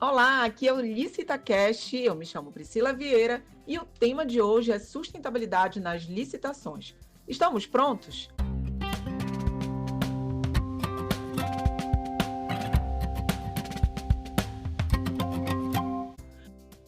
Olá, aqui é o LicitaCast, eu me chamo Priscila Vieira e o tema de hoje é sustentabilidade nas licitações. Estamos prontos?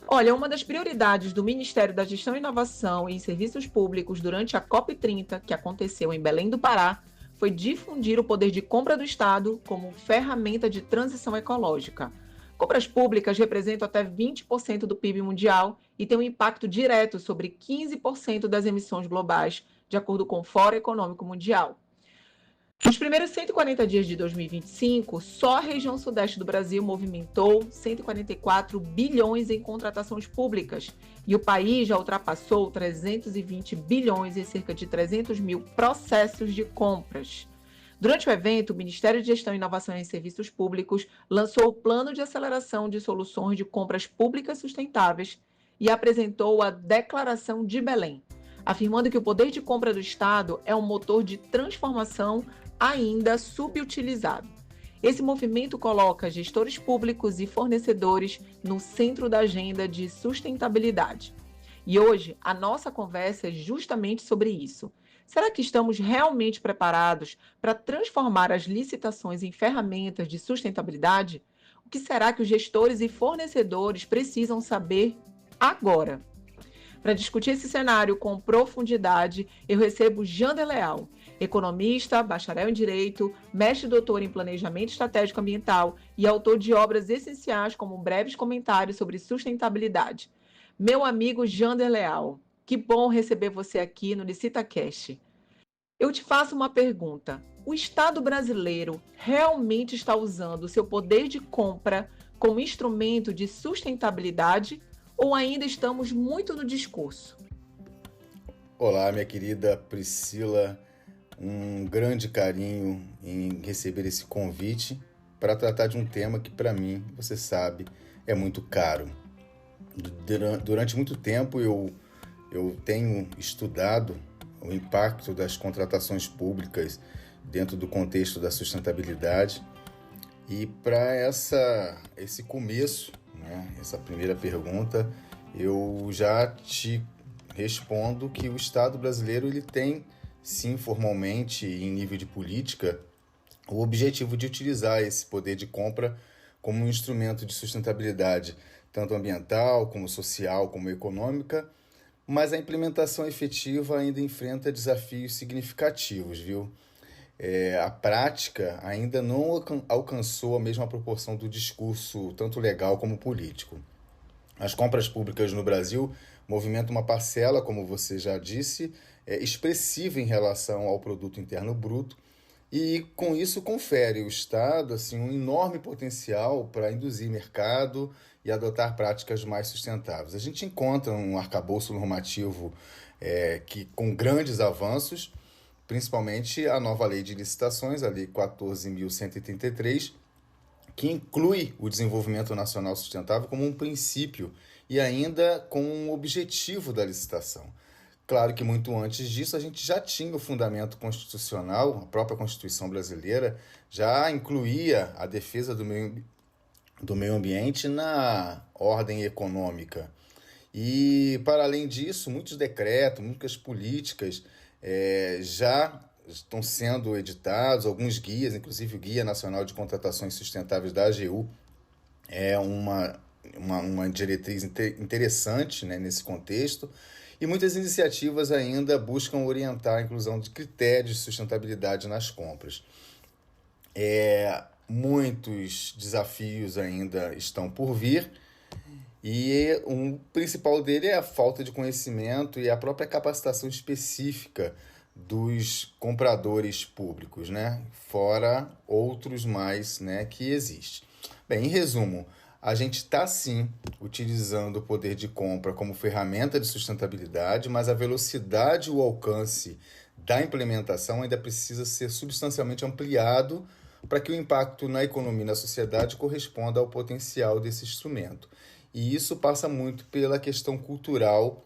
Olha, uma das prioridades do Ministério da Gestão e Inovação em Serviços Públicos durante a COP30, que aconteceu em Belém do Pará, foi difundir o poder de compra do Estado como ferramenta de transição ecológica. Compras públicas representam até 20% do PIB mundial e têm um impacto direto sobre 15% das emissões globais, de acordo com o Fórum Econômico Mundial. Nos primeiros 140 dias de 2025, só a região sudeste do Brasil movimentou 144 bilhões em contratações públicas e o país já ultrapassou 320 bilhões em cerca de 300 mil processos de compras. Durante o evento, o Ministério de Gestão e Inovação em Serviços Públicos lançou o Plano de Aceleração de Soluções de Compras Públicas Sustentáveis e apresentou a Declaração de Belém, afirmando que o poder de compra do Estado é um motor de transformação ainda subutilizado. Esse movimento coloca gestores públicos e fornecedores no centro da agenda de sustentabilidade. E hoje a nossa conversa é justamente sobre isso. Será que estamos realmente preparados para transformar as licitações em ferramentas de sustentabilidade? O que será que os gestores e fornecedores precisam saber agora? Para discutir esse cenário com profundidade, eu recebo Jander Leal, economista, bacharel em Direito, mestre e doutor em Planejamento Estratégico Ambiental e autor de obras essenciais como breves comentários sobre sustentabilidade. Meu amigo Jander Leal, que bom receber você aqui no LicitaCast. Eu te faço uma pergunta. O Estado brasileiro realmente está usando o seu poder de compra como instrumento de sustentabilidade ou ainda estamos muito no discurso? Olá, minha querida Priscila, um grande carinho em receber esse convite para tratar de um tema que, para mim, você sabe, é muito caro. Durante muito tempo eu tenho estudado o impacto das contratações públicas dentro do contexto da sustentabilidade e para esse começo, né, essa primeira pergunta, eu já te respondo que o Estado brasileiro ele tem, sim, formalmente, em nível de política, o objetivo de utilizar esse poder de compra como um instrumento de sustentabilidade, tanto ambiental, como social, como econômica, mas a implementação efetiva ainda enfrenta desafios significativos, viu? A prática ainda não alcançou a mesma proporção do discurso, tanto legal como político. As compras públicas no Brasil movimentam uma parcela, como você já disse, expressiva em relação ao produto interno bruto e, com isso, confere ao Estado assim, um enorme potencial para induzir mercado e adotar práticas mais sustentáveis. A gente encontra um arcabouço normativo com grandes avanços, principalmente a nova lei de licitações, a lei 14.133, que inclui o desenvolvimento nacional sustentável como um princípio e ainda com um objetivo da licitação. Claro que muito antes disso a gente já tinha o fundamento constitucional, a própria Constituição brasileira já incluía a defesa do meio ambiente na ordem econômica. E, para além disso, muitos decretos, muitas políticas já estão sendo editados, alguns guias, inclusive o Guia Nacional de Contratações Sustentáveis da AGU, é uma diretriz interessante, né, nesse contexto, e muitas iniciativas ainda buscam orientar a inclusão de critérios de sustentabilidade nas compras. Muitos desafios ainda estão por vir, e o principal dele é a falta de conhecimento e a própria capacitação específica dos compradores públicos, né? Fora outros mais, né, que existem. Bem, em resumo, a gente está sim utilizando o poder de compra como ferramenta de sustentabilidade, mas a velocidade e o alcance da implementação ainda precisa ser substancialmente ampliado para que o impacto na economia e na sociedade corresponda ao potencial desse instrumento. E isso passa muito pela questão cultural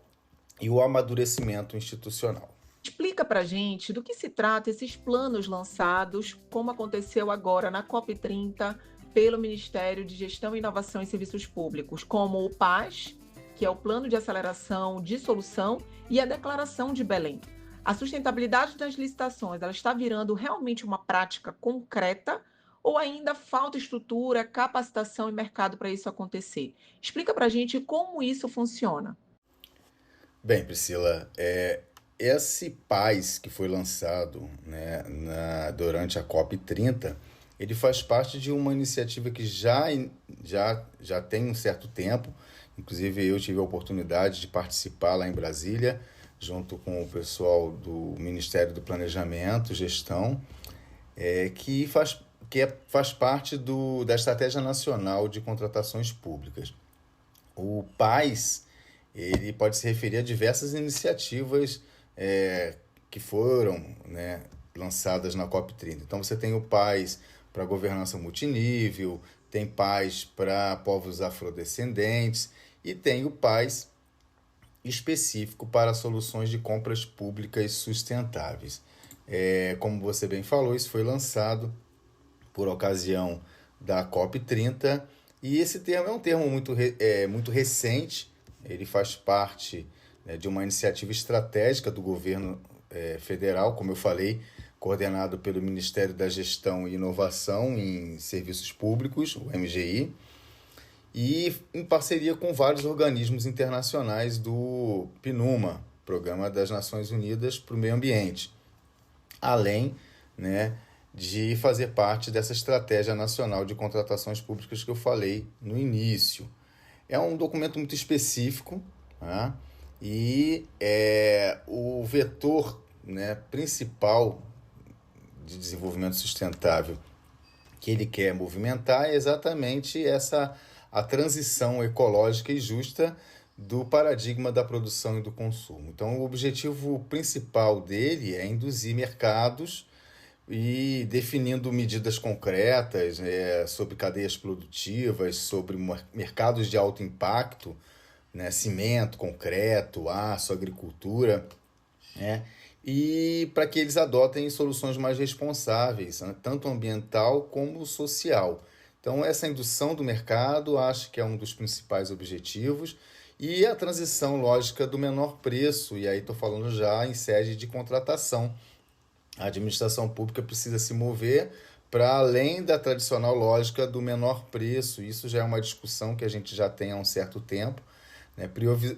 e o amadurecimento institucional. Explica para a gente do que se trata esses planos lançados, como aconteceu agora na COP30, pelo Ministério de Gestão, Inovação e Serviços Públicos, como o PAS, que é o Plano de Aceleração de Solução, e a Declaração de Belém. A sustentabilidade das licitações, ela está virando realmente uma prática concreta ou ainda falta estrutura, capacitação e mercado para isso acontecer? Explica para a gente como isso funciona. Bem, Priscila, esse PAS que foi lançado, né, durante a COP30, ele faz parte de uma iniciativa que já tem um certo tempo. Inclusive, eu tive a oportunidade de participar lá em Brasília, junto com o pessoal do Ministério do Planejamento, Gestão, faz parte da Estratégia Nacional de Contratações Públicas. O PAS, ele pode se referir a diversas iniciativas que foram, né, lançadas na COP30. Então, você tem o PAS para governança multinível, tem PAS para povos afrodescendentes e tem o PAS específico para soluções de compras públicas sustentáveis. Como você bem falou, isso foi lançado por ocasião da COP30, e esse termo é um termo muito recente. Ele faz parte, né, de uma iniciativa estratégica do governo federal, como eu falei, coordenado pelo Ministério da Gestão e Inovação em Serviços Públicos, o MGI, e em parceria com vários organismos internacionais do PNUMA, Programa das Nações Unidas para o Meio Ambiente, além, né, de fazer parte dessa Estratégia Nacional de Contratações Públicas que eu falei no início. É um documento muito específico, né, e o vetor, né, principal de desenvolvimento sustentável que ele quer movimentar é exatamente a transição ecológica e justa do paradigma da produção e do consumo. Então, o objetivo principal dele é induzir mercados e definindo medidas concretas sobre cadeias produtivas, sobre mercados de alto impacto, né, cimento, concreto, aço, agricultura, né, e para que eles adotem soluções mais responsáveis, né, tanto ambiental como social. Então, essa indução do mercado acho que é um dos principais objetivos, e a transição lógica do menor preço, e aí estou falando já em sede de contratação. A administração pública precisa se mover para além da tradicional lógica do menor preço. Isso já é uma discussão que a gente já tem há um certo tempo, né,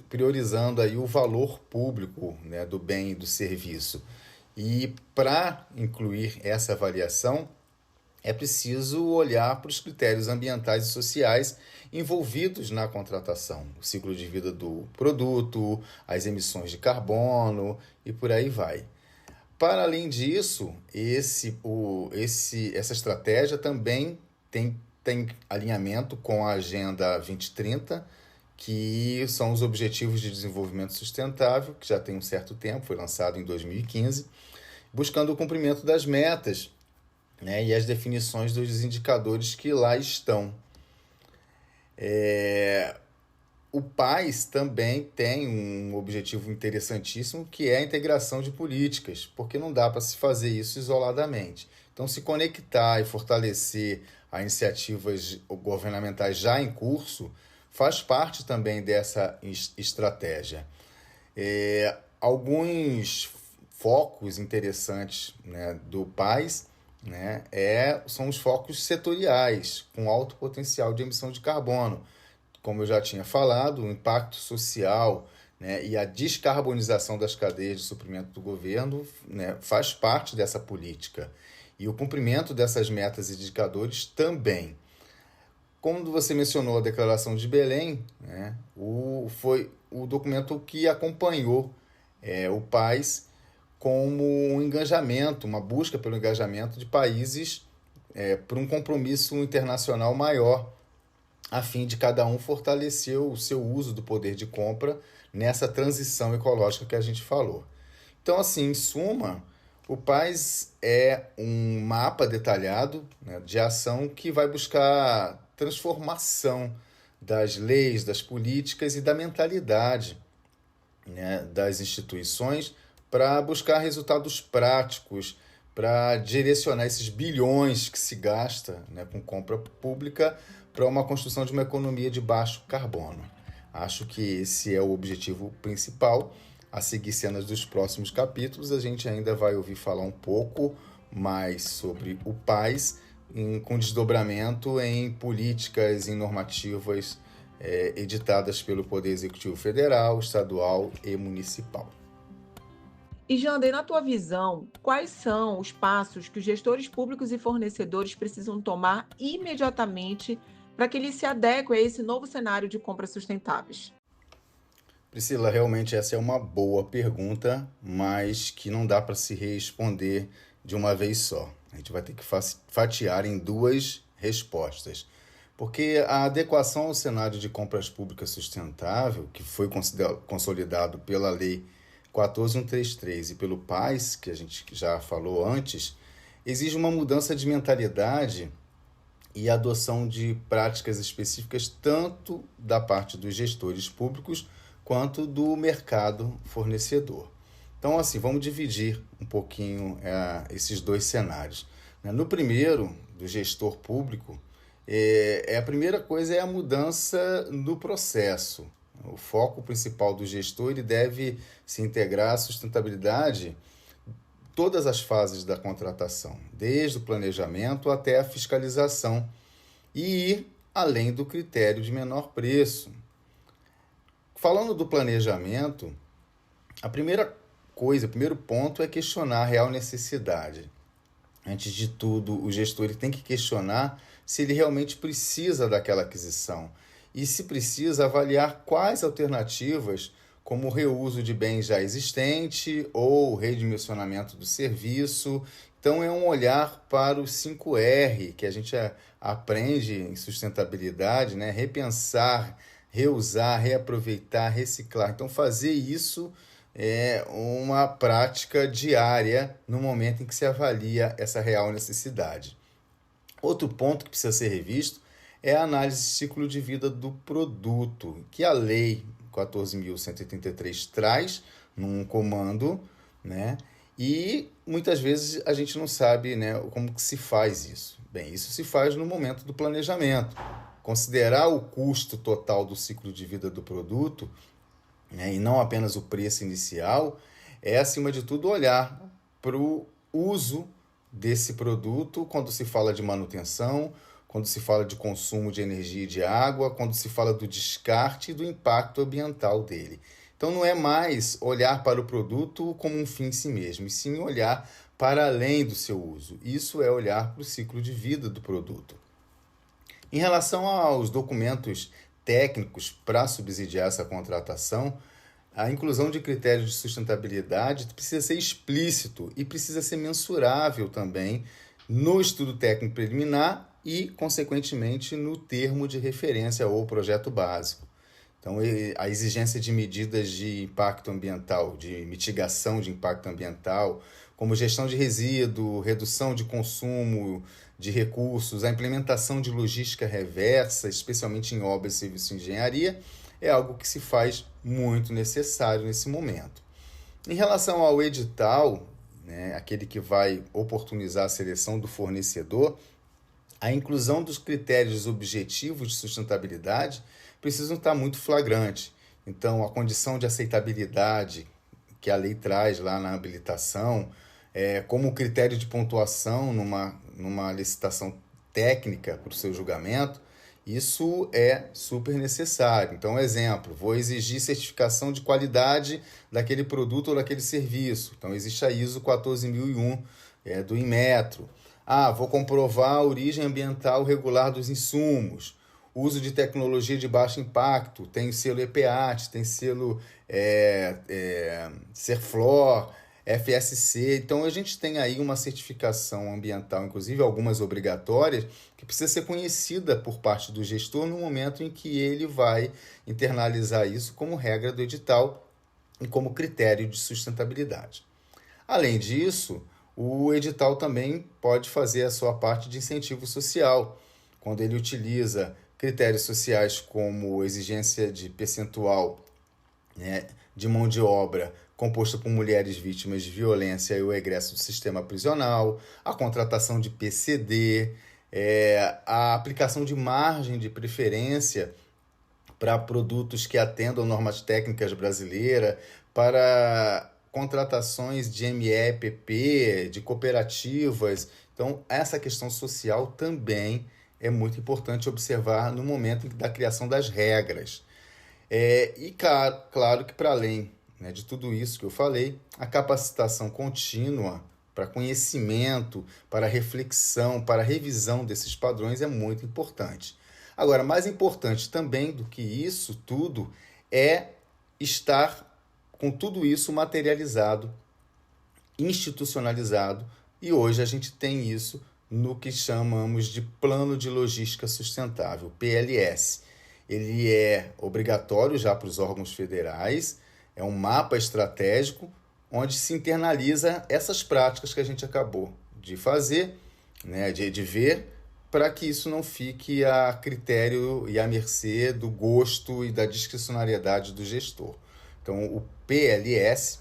priorizando aí o valor público, né, do bem e do serviço. E para incluir essa avaliação, é preciso olhar para os critérios ambientais e sociais envolvidos na contratação, o ciclo de vida do produto, as emissões de carbono e por aí vai. Para além disso, essa estratégia também tem alinhamento com a Agenda 2030, que são os Objetivos de Desenvolvimento Sustentável, que já tem um certo tempo, foi lançado em 2015, buscando o cumprimento das metas, né, e as definições dos indicadores que lá estão. O PAS também tem um objetivo interessantíssimo, que é a integração de políticas, porque não dá para se fazer isso isoladamente. Então, se conectar e fortalecer a iniciativas governamentais já em curso faz parte também dessa estratégia. Alguns focos interessantes, né, do PAS, né, são os focos setoriais, com alto potencial de emissão de carbono. Como eu já tinha falado, o impacto social, né, e a descarbonização das cadeias de suprimento do governo, né, faz parte dessa política. E o cumprimento dessas metas e indicadores também. Como você mencionou a Declaração de Belém, né, foi o documento que acompanhou o PAS como um engajamento, uma busca pelo engajamento de países por um compromisso internacional maior, a fim de cada um fortalecer o seu uso do poder de compra nessa transição ecológica que a gente falou. Então, assim, em suma, o PAS é um mapa detalhado, né, de ação que vai buscar transformação das leis, das políticas e da mentalidade, né, das instituições para buscar resultados práticos para direcionar esses bilhões que se gasta, né, com compra pública para uma construção de uma economia de baixo carbono. Acho que esse é o objetivo principal. A seguir cenas dos próximos capítulos, a gente ainda vai ouvir falar um pouco mais sobre o PAS, com desdobramento em políticas e normativas editadas pelo Poder Executivo Federal, Estadual e Municipal. E, Jander, na tua visão, quais são os passos que os gestores públicos e fornecedores precisam tomar imediatamente para que eles se adequem a esse novo cenário de compras sustentáveis? Priscila, realmente essa é uma boa pergunta, mas que não dá para se responder de uma vez só. A gente vai ter que fatiar em duas respostas. Porque a adequação ao cenário de compras públicas sustentável, que foi consolidado pela Lei 14.133 e pelo PAS, que a gente já falou antes, exige uma mudança de mentalidade e adoção de práticas específicas tanto da parte dos gestores públicos quanto do mercado fornecedor. Então, assim, vamos dividir um pouquinho esses dois cenários. No primeiro, do gestor público, a primeira coisa é a mudança no processo. O foco principal do gestor ele deve se integrar à sustentabilidade em todas as fases da contratação, desde o planejamento até a fiscalização, e ir além do critério de menor preço. Falando do planejamento, a primeira coisa, o primeiro ponto é questionar a real necessidade. Antes de tudo, o gestor ele tem que questionar se ele realmente precisa daquela aquisição e, se precisa, avaliar quais alternativas, como o reuso de bens já existentes ou redimensionamento do serviço. Então, é um olhar para os 5R, que a gente aprende em sustentabilidade, né? Repensar, reusar, reaproveitar, reciclar. Então, fazer isso é uma prática diária no momento em que se avalia essa real necessidade. Outro ponto que precisa ser revisto é a análise de ciclo de vida do produto, que a Lei 14.183 traz num comando, né? E muitas vezes a gente não sabe, né, como que se faz isso. Bem, isso se faz no momento do planejamento. Considerar o custo total do ciclo de vida do produto, né, e não apenas o preço inicial, é, acima de tudo, olhar para o uso desse produto quando se fala de manutenção, quando se fala de consumo de energia e de água, quando se fala do descarte e do impacto ambiental dele. Então, não é mais olhar para o produto como um fim em si mesmo, e sim olhar para além do seu uso. Isso é olhar para o ciclo de vida do produto. Em relação aos documentos técnicos para subsidiar essa contratação, a inclusão de critérios de sustentabilidade precisa ser explícito e precisa ser mensurável também no estudo técnico preliminar e, consequentemente, no termo de referência ou projeto básico. Então, a exigência de medidas de impacto ambiental, de mitigação de impacto ambiental, como gestão de resíduo, redução de consumo de recursos, a implementação de logística reversa, especialmente em obras e serviços de engenharia, é algo que se faz muito necessário nesse momento. Em relação ao edital, né, aquele que vai oportunizar a seleção do fornecedor, a inclusão dos critérios objetivos de sustentabilidade precisam estar muito flagrante. Então, a condição de aceitabilidade que a lei traz lá na habilitação, como critério de pontuação numa licitação técnica para o seu julgamento, isso é super necessário. Então, exemplo, vou exigir certificação de qualidade daquele produto ou daquele serviço. Então, existe a ISO 14001 do Inmetro. Vou comprovar a origem ambiental regular dos insumos. Uso de tecnologia de baixo impacto, tem selo EPAT, tem selo Serflor, FSC. Então, a gente tem aí uma certificação ambiental, inclusive algumas obrigatórias, que precisa ser conhecida por parte do gestor no momento em que ele vai internalizar isso como regra do edital e como critério de sustentabilidade. Além disso, o edital também pode fazer a sua parte de incentivo social, quando ele utiliza critérios sociais como exigência de percentual, né, de mão de obra composto por mulheres vítimas de violência e o egresso do sistema prisional, a contratação de PCD, a aplicação de margem de preferência para produtos que atendam normas técnicas brasileiras, para contratações de MEPP, de cooperativas. Então, essa questão social também é muito importante observar no momento da criação das regras. E claro que para além, né, de tudo isso que eu falei, a capacitação contínua para conhecimento, para reflexão, para revisão desses padrões é muito importante. Agora, mais importante também do que isso tudo é estar com tudo isso materializado, institucionalizado, e hoje a gente tem isso no que chamamos de Plano de Logística Sustentável, PLS. Ele é obrigatório já para os órgãos federais, é um mapa estratégico onde se internaliza essas práticas que a gente acabou de fazer, né, de ver, para que isso não fique a critério e à mercê do gosto e da discricionariedade do gestor. Então, o PLS,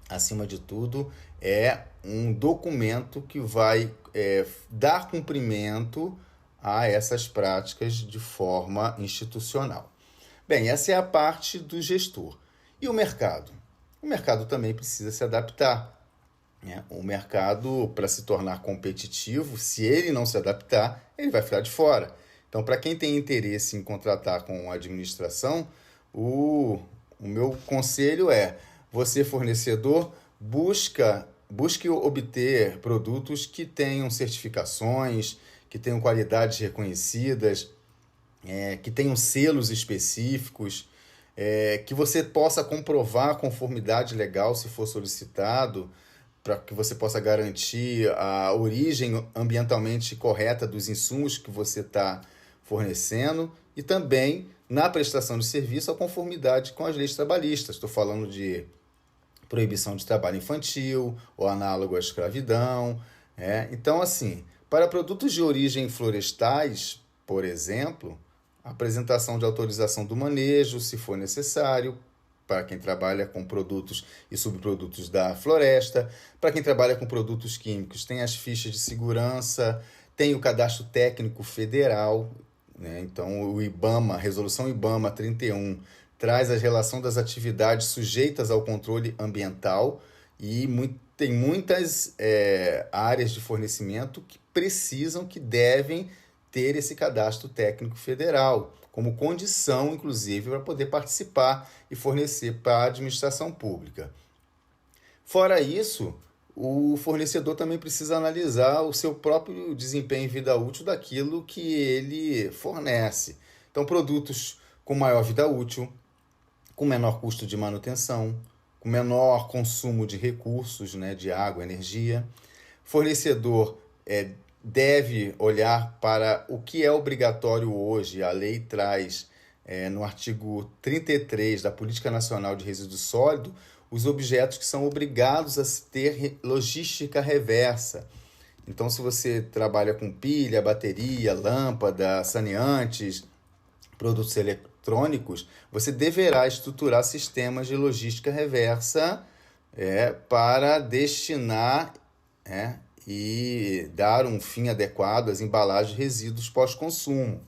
acima de tudo, é um documento que vai dar cumprimento a essas práticas de forma institucional. Bem, essa é a parte do gestor. E o mercado? O mercado também precisa se adaptar. O mercado, para se tornar competitivo, se ele não se adaptar, ele vai ficar de fora. Então, para quem tem interesse em contratar com a administração, o meu conselho é: você, fornecedor, busque obter produtos que tenham certificações, que tenham qualidades reconhecidas, que tenham selos específicos, que você possa comprovar a conformidade legal se for solicitado, para que você possa garantir a origem ambientalmente correta dos insumos que você está fornecendo, e também, na prestação de serviço, a conformidade com as leis trabalhistas. Estou falando de proibição de trabalho infantil ou análogo à escravidão. Então, assim, para produtos de origem florestais, por exemplo, a apresentação de autorização do manejo, se for necessário, para quem trabalha com produtos e subprodutos da floresta. Para quem trabalha com produtos químicos, tem as fichas de segurança, tem o cadastro técnico federal, né? Então, o IBAMA, a resolução IBAMA 31, traz a relação das atividades sujeitas ao controle ambiental, e tem muitas áreas de fornecimento que precisam, que devem ter esse cadastro técnico federal, como condição, inclusive, para poder participar e fornecer para a administração pública. Fora isso, o fornecedor também precisa analisar o seu próprio desempenho em vida útil daquilo que ele fornece. Então, produtos com maior vida útil, com menor custo de manutenção, com menor consumo de recursos, né, de água, energia. Fornecedor deve olhar para o que é obrigatório hoje. A lei traz, no artigo 33 da Política Nacional de Resíduos Sólidos, os objetos que são obrigados a ter logística reversa. Então, se você trabalha com pilha, bateria, lâmpada, saneantes, produtos eletrônicos, você deverá estruturar sistemas de logística reversa para destinar e dar um fim adequado às embalagens de resíduos pós-consumo.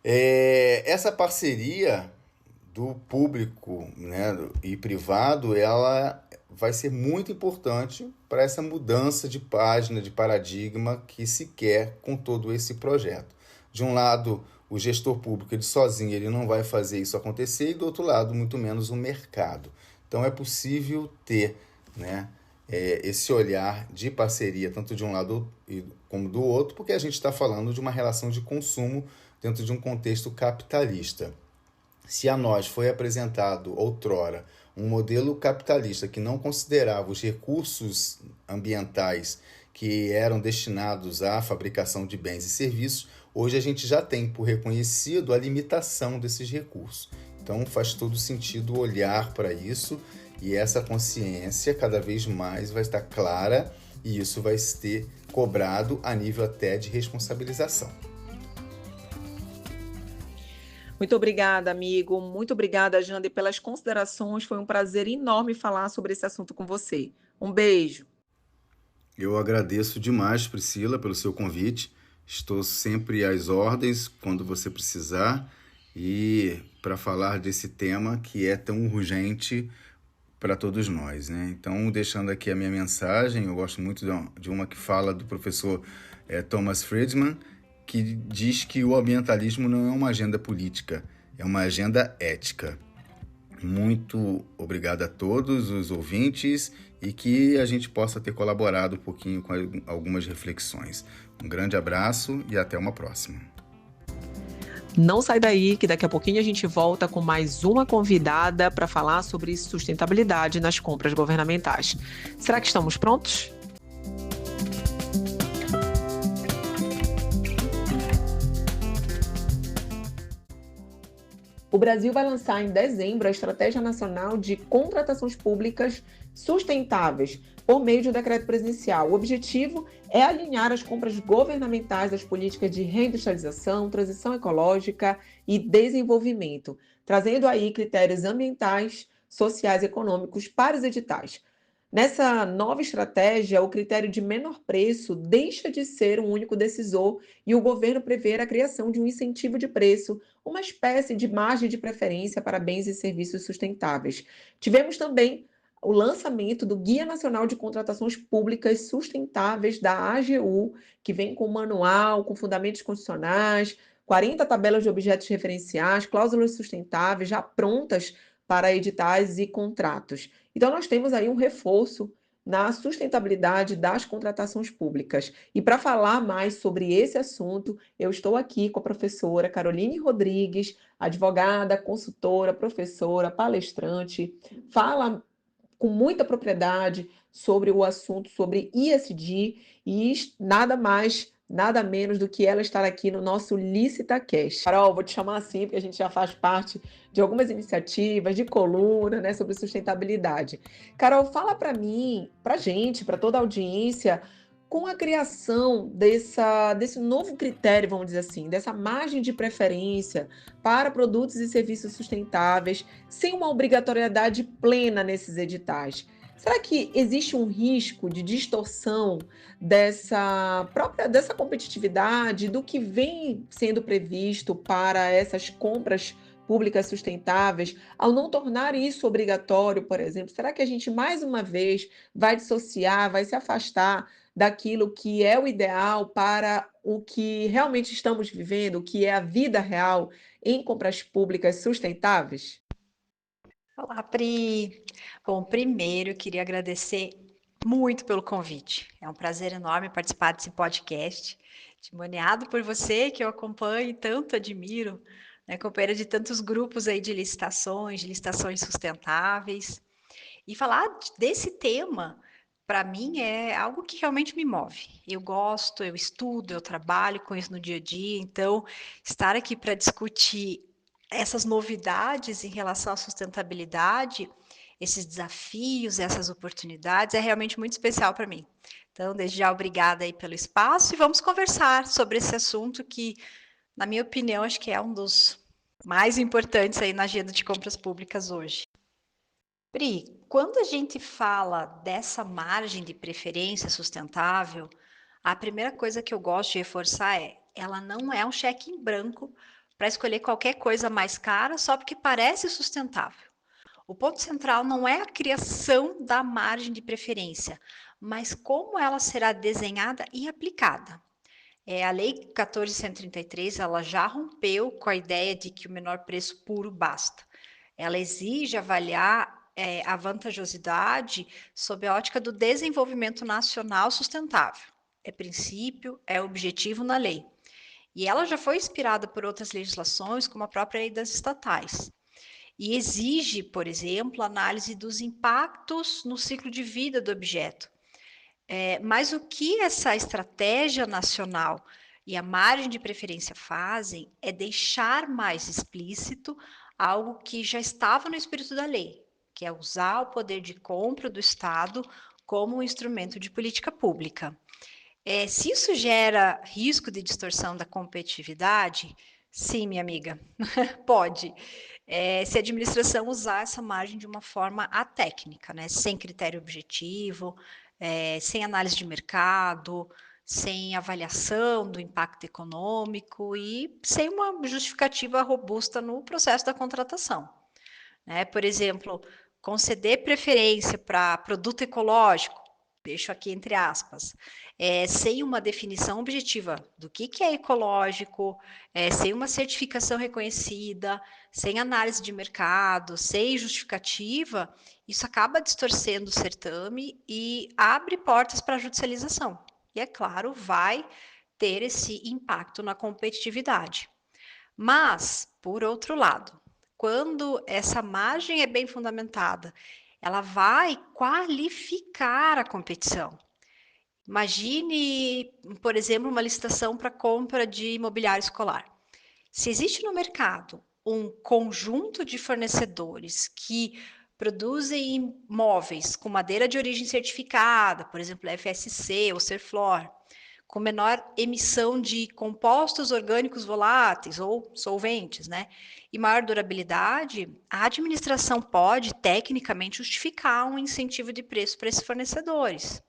Essa parceria do público, né, e privado, ela vai ser muito importante para essa mudança de página, de paradigma que se quer com todo esse projeto. De um lado, o gestor público, ele sozinho, ele não vai fazer isso acontecer, e do outro lado, muito menos o mercado. Então, é possível ter, né, esse olhar de parceria, tanto de um lado como do outro, porque a gente está falando de uma relação de consumo dentro de um contexto capitalista. Se a nós foi apresentado outrora um modelo capitalista que não considerava os recursos ambientais que eram destinados à fabricação de bens e serviços, hoje a gente já tem por reconhecido a limitação desses recursos. Então faz todo sentido olhar para isso, e essa consciência cada vez mais vai estar clara, e isso vai ser cobrado a nível até de responsabilização. Muito obrigada, amigo. Muito obrigada, Jande, pelas considerações. Foi um prazer enorme falar sobre esse assunto com você. Um beijo. Eu agradeço demais, Priscila, pelo seu convite. Estou sempre às ordens quando você precisar e para falar desse tema que é tão urgente para todos nós, né? Então, deixando aqui a minha mensagem, eu gosto muito de uma que fala do professor Thomas Friedman, que diz que o ambientalismo não é uma agenda política, é uma agenda ética. Muito obrigado a todos os ouvintes e que a gente possa ter colaborado um pouquinho com algumas reflexões. Um grande abraço e até uma próxima. Não sai daí, que daqui a pouquinho a gente volta com mais uma convidada para falar sobre sustentabilidade nas compras governamentais. Será que estamos prontos? O Brasil vai lançar em dezembro a Estratégia Nacional de Contratações Públicas Sustentáveis, por meio de um decreto presidencial. O objetivo é alinhar as compras governamentais às políticas de reindustrialização, transição ecológica e desenvolvimento, trazendo aí critérios ambientais, sociais e econômicos para os editais. Nessa nova estratégia, o critério de menor preço deixa de ser um único decisor e o governo prevê a criação de um incentivo de preço, uma espécie de margem de preferência para bens e serviços sustentáveis. Tivemos também o lançamento do Guia Nacional de Contratações Públicas Sustentáveis da AGU, que vem com manual, com fundamentos constitucionais, 40 tabelas de objetos referenciais, cláusulas sustentáveis já prontas para editais e contratos. Então, nós temos aí um reforço na sustentabilidade das contratações públicas. E para falar mais sobre esse assunto, eu estou aqui com a professora Caroline Rodrigues, advogada, consultora, professora, palestrante, fala com muita propriedade sobre o assunto, sobre ISD, e nada mais, nada menos do que ela estar aqui no nosso LicitaCast. Carol, vou te chamar assim, porque a gente já faz parte de algumas iniciativas, de coluna, né, sobre sustentabilidade. Carol, fala para mim, para a gente, para toda a audiência, com a criação desse novo critério, vamos dizer assim, dessa margem de preferência para produtos e serviços sustentáveis, sem uma obrigatoriedade plena nesses editais. Será que existe um risco de distorção dessa competitividade, do que vem sendo previsto para essas compras públicas sustentáveis, ao não tornar isso obrigatório, por exemplo? Será que a gente, mais uma vez, vai dissociar, vai se afastar daquilo que é o ideal para o que realmente estamos vivendo, o que é a vida real em compras públicas sustentáveis? Olá, Pri. Bom, primeiro eu queria agradecer muito pelo convite. É um prazer enorme participar desse podcast, testimoniado por você, que eu acompanho e tanto admiro, né, companheira de tantos grupos aí de licitações sustentáveis. E falar desse tema, para mim, é algo que realmente me move. Eu gosto, eu estudo, eu trabalho com isso no dia a dia, então estar aqui para discutir essas novidades em relação à sustentabilidade, esses desafios, essas oportunidades, é realmente muito especial para mim. Então, desde já, obrigada aí pelo espaço e vamos conversar sobre esse assunto que, na minha opinião, acho que é um dos mais importantes aí na agenda de compras públicas hoje. Pri, quando a gente fala dessa margem de preferência sustentável, a primeira coisa que eu gosto de reforçar é, ela não é um cheque em branco para escolher qualquer coisa mais cara só porque parece sustentável. O ponto central não é a criação da margem de preferência, mas como ela será desenhada e aplicada. A Lei 14.133, ela já rompeu com a ideia de que o menor preço puro basta. Ela exige avaliar a vantajosidade sob a ótica do desenvolvimento nacional sustentável. É princípio, é objetivo na lei. E ela já foi inspirada por outras legislações, como a própria lei das estatais. E exige, por exemplo, análise dos impactos no ciclo de vida do objeto. Mas o que essa estratégia nacional e a margem de preferência fazem é deixar mais explícito algo que já estava no espírito da lei, que é usar o poder de compra do Estado como um instrumento de política pública. Se isso gera risco de distorção da competitividade, Sim, minha amiga, pode. Se a administração usar essa margem de uma forma atécnica, né? Sem critério objetivo, sem análise de mercado, sem avaliação do impacto econômico e sem uma justificativa robusta no processo da contratação, né? Por exemplo, conceder preferência para produto ecológico, deixo aqui entre aspas, sem uma definição objetiva do que é ecológico, sem uma certificação reconhecida, sem análise de mercado, sem justificativa, isso acaba distorcendo o certame e abre portas para a judicialização. E, é claro, vai ter esse impacto na competitividade. Mas, por outro lado, quando essa margem é bem fundamentada, ela vai qualificar a competição. Imagine, por exemplo, uma licitação para compra de imobiliário escolar. Se existe no mercado um conjunto de fornecedores que produzem imóveis com madeira de origem certificada, por exemplo, FSC ou Serflor, com menor emissão de compostos orgânicos voláteis ou solventes, né? E maior durabilidade, a administração pode, tecnicamente, justificar um incentivo de preço para esses fornecedores.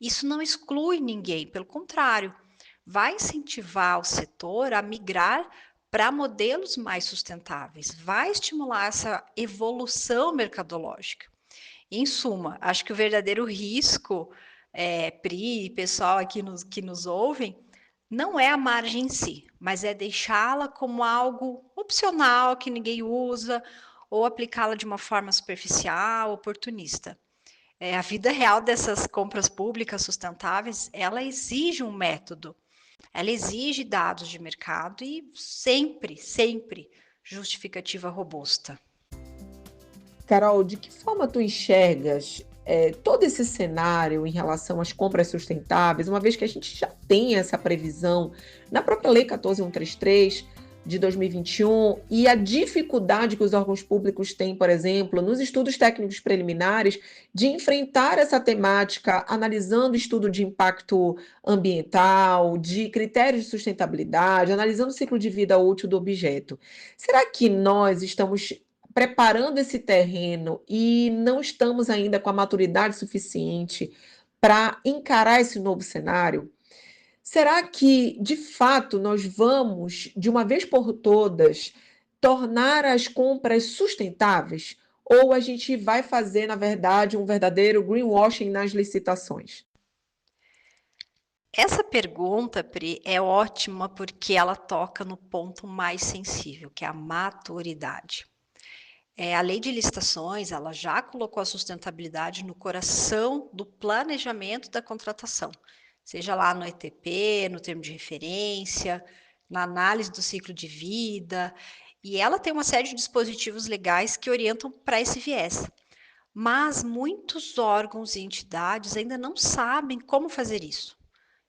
Isso não exclui ninguém, pelo contrário, vai incentivar o setor a migrar para modelos mais sustentáveis, vai estimular essa evolução mercadológica. Em suma, acho que o verdadeiro risco, Pri, pessoal aqui que nos ouvem, não é a margem em si, mas é deixá-la como algo opcional que ninguém usa ou aplicá-la de uma forma superficial, oportunista. A vida real dessas compras públicas sustentáveis, ela exige um método, ela exige dados de mercado e sempre, sempre justificativa robusta. Carol, de que forma tu enxergas todo esse cenário em relação às compras sustentáveis, uma vez que a gente já tem essa previsão na própria Lei 14.133 de 2021 e a dificuldade que os órgãos públicos têm, por exemplo, nos estudos técnicos preliminares, de enfrentar essa temática analisando estudo de impacto ambiental, de critérios de sustentabilidade, analisando o ciclo de vida útil do objeto. Será que nós estamos preparando esse terreno e não estamos ainda com a maturidade suficiente para encarar esse novo cenário? Será que, de fato, nós vamos, de uma vez por todas, tornar as compras sustentáveis? Ou a gente vai fazer, na verdade, um verdadeiro greenwashing nas licitações? Essa pergunta, Pri, é ótima porque ela toca no ponto mais sensível, que é a maturidade. A lei de licitações, ela já colocou a sustentabilidade no coração do planejamento da contratação, seja lá no ETP, no termo de referência, na análise do ciclo de vida, e ela tem uma série de dispositivos legais que orientam para esse viés. Mas muitos órgãos e entidades ainda não sabem como fazer isso.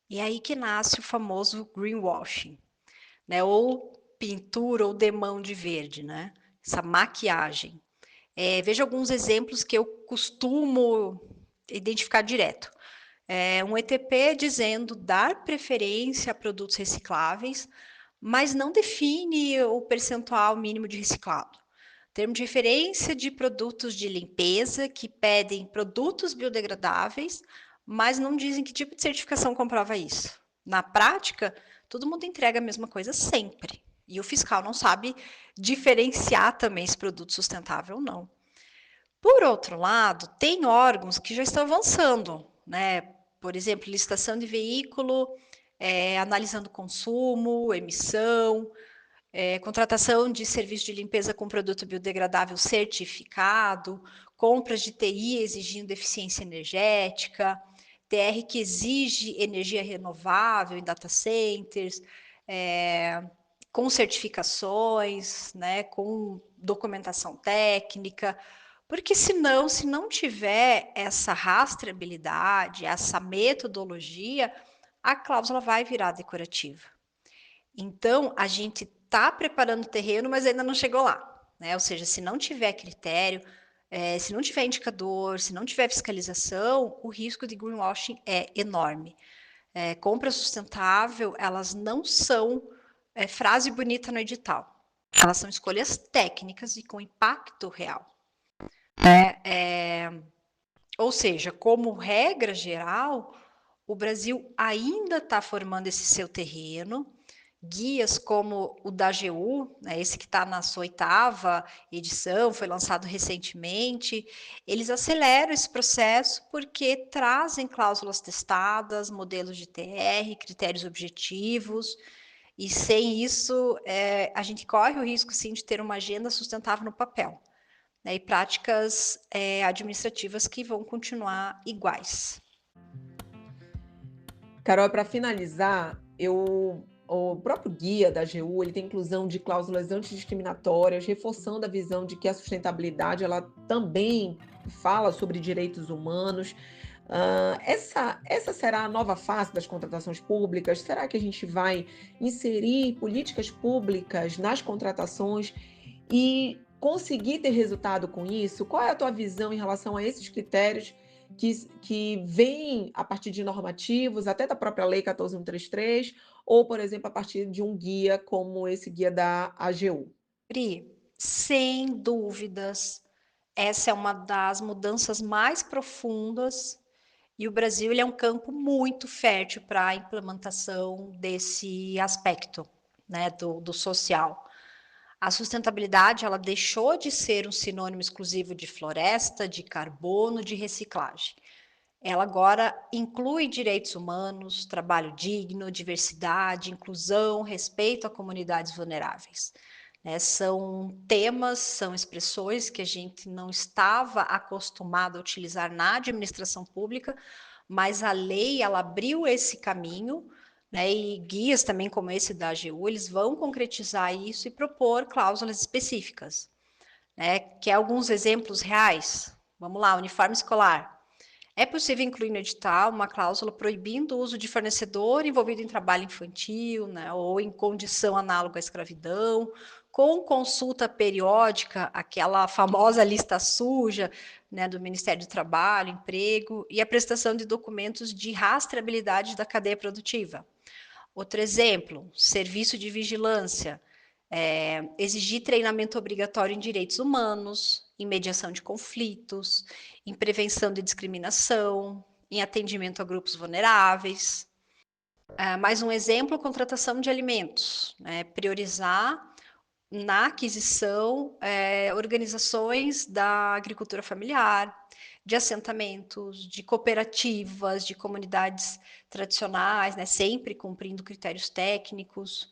E é aí que nasce o famoso greenwashing, né? Ou pintura ou demão de verde, né? Essa maquiagem. Veja alguns exemplos que eu costumo identificar direto. Um ETP dizendo dar preferência a produtos recicláveis, mas não define o percentual mínimo de reciclado. Termo de referência de produtos de limpeza que pedem produtos biodegradáveis, mas não dizem que tipo de certificação comprova isso. Na prática, todo mundo entrega a mesma coisa sempre. E o fiscal não sabe diferenciar também esse produto sustentável ou não. Por outro lado, tem órgãos que já estão avançando, né? Por exemplo, licitação de veículo, analisando consumo, emissão, contratação de serviço de limpeza com produto biodegradável certificado, compras de TI exigindo eficiência energética, TR que exige energia renovável em data centers, com certificações, né, com documentação técnica, porque senão, se não tiver essa rastreabilidade, essa metodologia, a cláusula vai virar decorativa. Então, a gente está preparando o terreno, mas ainda não chegou lá, né? Ou seja, se não tiver critério, se não tiver indicador, se não tiver fiscalização, o risco de greenwashing é enorme. Compra sustentável, elas não são frase bonita no edital. Elas são escolhas técnicas e com impacto real. Ou seja, como regra geral, o Brasil ainda está formando esse seu terreno. Guias como o da AGU, né, esse que está na sua 8ª edição, foi lançado recentemente, eles aceleram esse processo porque trazem cláusulas testadas, modelos de TR, critérios objetivos, e sem isso a gente corre o risco, sim, de ter uma agenda sustentável no papel, né, e práticas administrativas que vão continuar iguais. Carol, para finalizar, o próprio guia da AGU, ele tem inclusão de cláusulas antidiscriminatórias, reforçando a visão de que a sustentabilidade ela também fala sobre direitos humanos. Essa será a nova face das contratações públicas? Será que a gente vai inserir políticas públicas nas contratações e conseguir ter resultado com isso? Qual é a tua visão em relação a esses critérios que vêm a partir de normativos, até da própria Lei 14.133, ou, por exemplo, a partir de um guia como esse guia da AGU? Pri, sem dúvidas, essa é uma das mudanças mais profundas e o Brasil ele é um campo muito fértil para a implementação desse aspecto, né, do social. A sustentabilidade ela deixou de ser um sinônimo exclusivo de floresta, de carbono, de reciclagem. Ela agora inclui direitos humanos, trabalho digno, diversidade, inclusão, respeito a comunidades vulneráveis. São temas, são expressões que a gente não estava acostumado a utilizar na administração pública, mas a lei ela abriu esse caminho, né, e guias também como esse da AGU, eles vão concretizar isso e propor cláusulas específicas. Quer alguns exemplos reais? Vamos lá, uniforme escolar. É possível incluir no edital uma cláusula proibindo o uso de fornecedor envolvido em trabalho infantil, né, ou em condição análoga à escravidão, com consulta periódica, aquela famosa lista suja, né, do Ministério do Trabalho, Emprego, e a prestação de documentos de rastreabilidade da cadeia produtiva. Outro exemplo, serviço de vigilância. Exigir treinamento obrigatório em direitos humanos, em mediação de conflitos, em prevenção de discriminação, em atendimento a grupos vulneráveis. Mais um exemplo, contratação de alimentos. Priorizar na aquisição organizações da agricultura familiar, de assentamentos, de cooperativas, de comunidades tradicionais, né, sempre cumprindo critérios técnicos.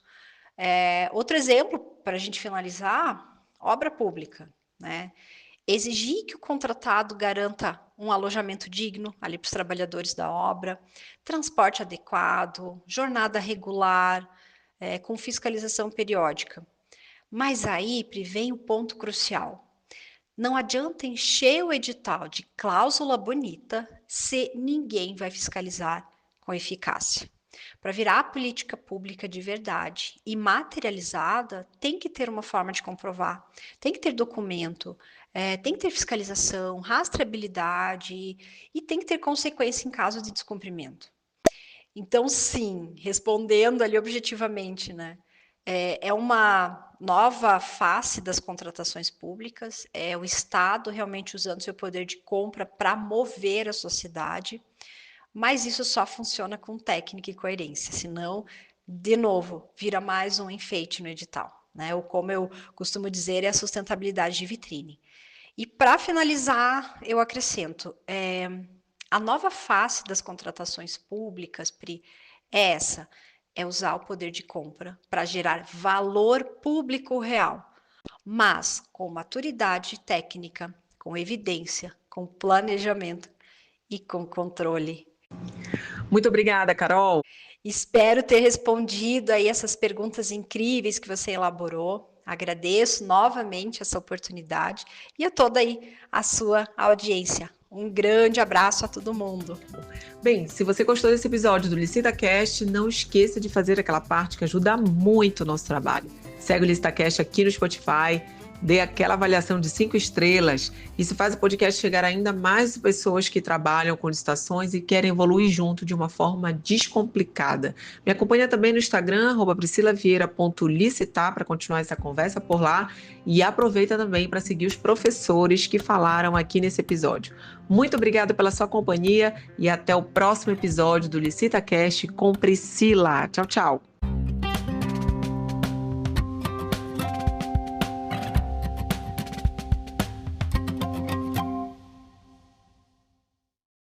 Outro exemplo, para a gente finalizar, obra pública, né? Exigir que o contratado garanta um alojamento digno ali para os trabalhadores da obra, transporte adequado, jornada regular, com fiscalização periódica. Mas aí vem o ponto crucial. Não adianta encher o edital de cláusula bonita se ninguém vai fiscalizar com eficácia. Para virar política pública de verdade e materializada, tem que ter uma forma de comprovar, tem que ter documento, tem que ter fiscalização, rastreabilidade e tem que ter consequência em caso de descumprimento. Então, sim, respondendo ali objetivamente, né? É uma nova face das contratações públicas, é o Estado realmente usando seu poder de compra para mover a sociedade, mas isso só funciona com técnica e coerência, senão, de novo, vira mais um enfeite no edital, né? Ou como eu costumo dizer, é a sustentabilidade de vitrine. E para finalizar, eu acrescento, a nova face das contratações públicas, Pri, é usar o poder de compra para gerar valor público real, mas com maturidade técnica, com evidência, com planejamento e com controle. Muito obrigada, Carol. Espero ter respondido aí essas perguntas incríveis que você elaborou. Agradeço novamente essa oportunidade e a toda aí a sua audiência. Um grande abraço a todo mundo. Bem, se você gostou desse episódio do LicitaCast, não esqueça de fazer aquela parte que ajuda muito o nosso trabalho. Segue o LicitaCast aqui no Spotify, dê aquela avaliação de 5 estrelas. Isso faz o podcast chegar a ainda mais pessoas que trabalham com licitações e querem evoluir junto de uma forma descomplicada. Me acompanha também no Instagram, @priscilavieira.licitar, para continuar essa conversa por lá. E aproveita também para seguir os professores que falaram aqui nesse episódio. Muito obrigada pela sua companhia e até o próximo episódio do LicitaCast com Priscila. Tchau, tchau.